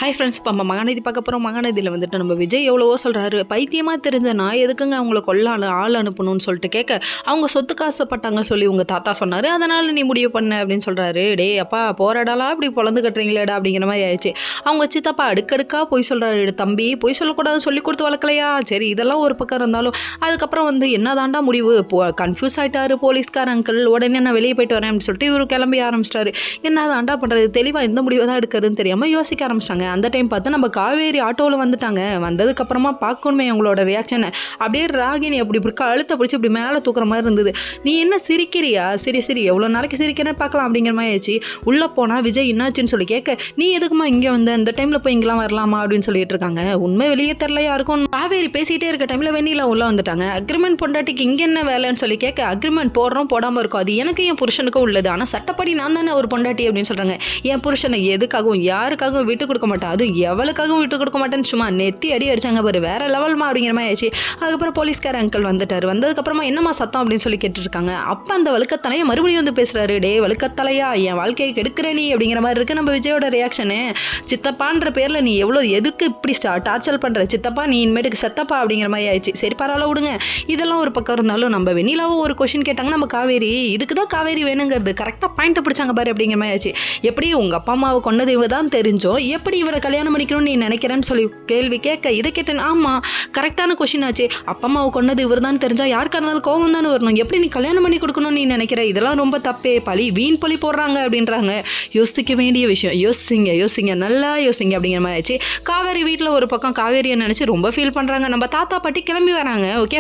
Hi friends, இப்போ நம்ம மகாநதி பார்க்க போகிறோம். மகாநதியில் வந்துட்டு நம்ம விஜய் எவ்வளவோ சொல்கிறாரு. பைத்தியமாக தெரிஞ்ச நான் எதுக்குங்க அவங்கள ஆள் அனுப்பணும்னு சொல்லிட்டு கேட்க, அவங்க சொத்துக்கு ஆசைப்பட்டாங்க சொல்லி உங்கள் தாத்தா சொன்னார், அதனால் நீ முடிவு பண்ண அப்படின்னு சொல்கிறாரு. டே அப்பா போராடலாம் இப்படி பொழந்து கட்டுறீங்களேடா அப்படிங்கிற மாதிரி ஆயிடுச்சு. அவங்க சித்தப்பா அடுக்கடுக்காக போய் சொல்கிறாரு. தம்பி போய் சொல்லக்கூடாது, சொல்லி கொடுத்து வளர்க்கலையா? சரி, இதெல்லாம் ஒரு பக்கம் இருந்தாலும் அதுக்கப்புறம் வந்து என்ன தாண்டா முடிவு கன்ஃபியூஸ் ஆகிட்டாரு போலீஸ்கார் அங்கிள். உடனே நான் வெளியே போயிட்டு வரேன் அப்படின்னு சொல்லிட்டு இவர் கிளம்பி ஆரம்பிச்சிட்டாரு. என்ன தாண்டா பண்ணுறது, தெளிவாக எந்த முடிவு தான் எடுக்கிறதுன்னு தெரியாமல் யோசிக்க ஆரம்பிச்சிட்டாங்க. அந்த டைம் பார்த்து நம்ம காவேரி ஆட்டோவில் வந்துட்டாங்க. வந்ததுக்கப்புறமா பார்க்கணுமே அவங்களோட ரியாக்ஷனை. அப்படியே ராகினி அப்படி இப்படி கழுத்தை பிடிச்சி இப்படி மேலே தூக்குற மாதிரி இருந்தது. நீ என்ன சிரிக்கிறியா? சரி எவ்வளோ நாளைக்கு சிரிக்கிறேன்னு பார்க்கலாம் அப்படிங்கிற மாதிரி ஆயிடுச்சு. உள்ளே போனால் விஜய் என்னாச்சுன்னு சொல்லி கேட்க, நீ எதுக்குமா இங்கே வந்த, இந்த டைமில் போய் இங்கெல்லாம் வரலாமா அப்படின்னு சொல்லிட்டு இருக்காங்க. உண்மை வெளியே தெரில யாருக்கும். காவேரி பேசிகிட்டே இருக்க டைமில் வெண்ணிலா உள்ளே வந்துட்டாங்க. அக்ரிமெண்ட் பொண்டாட்டிக்கு இங்கே என்ன வேலைன்னு சொல்லி கேட்க, அக்ரிமெண்ட் போடுறோம் போடாமல் இருக்கும், அது எனக்கு என் புருஷனுக்கும் உள்ளது, ஆனால் சட்டப்படி நான் தானே ஒரு பொண்டாட்டி அப்படின்னு சொல்கிறாங்க. என் புருஷனை எதுக்காகவும் யாருக்காகவும் விட்டு கொடுக்க மாட்டேன், அது எவளுக்காகவும் விட்டு கொடுக்க மாட்டேன்னு சும்மா நெத்தி அடி அடிச்சாங்க பாரு, வேற லெவல்மா அப்படிங்கிற மாதிரி ஆயிடுச்சு. அதுக்கப்புறம் போலீஸ்கார அங்கிள் வந்துட்டார். வந்ததுக்கப்புறமா என்னம்மா சத்தம் அப்படின்னு சொல்லி கேட்டுருக்காங்க. அப்போ அந்த வழுக்கத்தலையை மறுபடியும் வந்து பேசுகிறாரு. டே வழுக்கத்தலையா, என் வாழ்க்கையை கெடுக்கிற நீ அப்படிங்கிற மாதிரி இருக்குது நம்ம விஜயோட ரியாக்ஷனு. சித்தப்பான்ற பேரில் நீ எவ்வளோ எதுக்கு இப்படி டார்ச்சர் பண்ணுற, சித்தப்பா நீ இனிமேட்டுக்கு செத்தப்பா அப்படிங்கிற மாதிரி ஆயிடுச்சு. சரி பரவாயில்ல விடுங்க. இதெல்லாம் ஒரு பக்கம் இருந்தாலும் நம்ம வெண்ணிலாவும் ஒரு கொஷின் கேட்டாங்க நம்ம காவேரி. இதுக்கு தான் காவேரி வேணுங்கிறது கரெக்டாக பாயிண்ட்டை பிடிச்சாங்க பாரு அப்படிங்கிற மாதிரி ஆயிடுச்சு. எப்படி உங்கள் அப்பா அம்மாவை கொண்டது இவ தான் தெரிஞ்சோம், எப்படி இவரை கல்யாணம் பண்ணிக்கணும்னு நீ நினைக்கிறேன்னு சொல்லி கேள்வி கேட்க, இதை கேட்டேன். ஆமாம் கரெக்டான கொஷின் ஆச்சு. அப்பா அம்மாவை கொண்டது இவர் தான் தெரிஞ்சா யாருக்கா இருந்தாலும் கோவம் தானே வரணும். எப்படி நீ கல்யாணம் பண்ணி கொடுக்கணும்னு நீ நினைக்கிற, இதெல்லாம் ரொம்ப தப்பே, வீண் பழி போடுறாங்க அப்படின்றாங்க. யோசிக்க வேண்டிய விஷயம். யோசிங்க நல்லா யோசிங்க அப்படிங்கிற மாதிரி ஆச்சு. காவேரி வீட்டில் ஒரு பக்கம் காவேரியை நினச்சி ரொம்ப ஃபீல் பண்ணுறாங்க. நம்ம தாத்தா பாட்டி கிளம்பி வராங்க. ஓகே.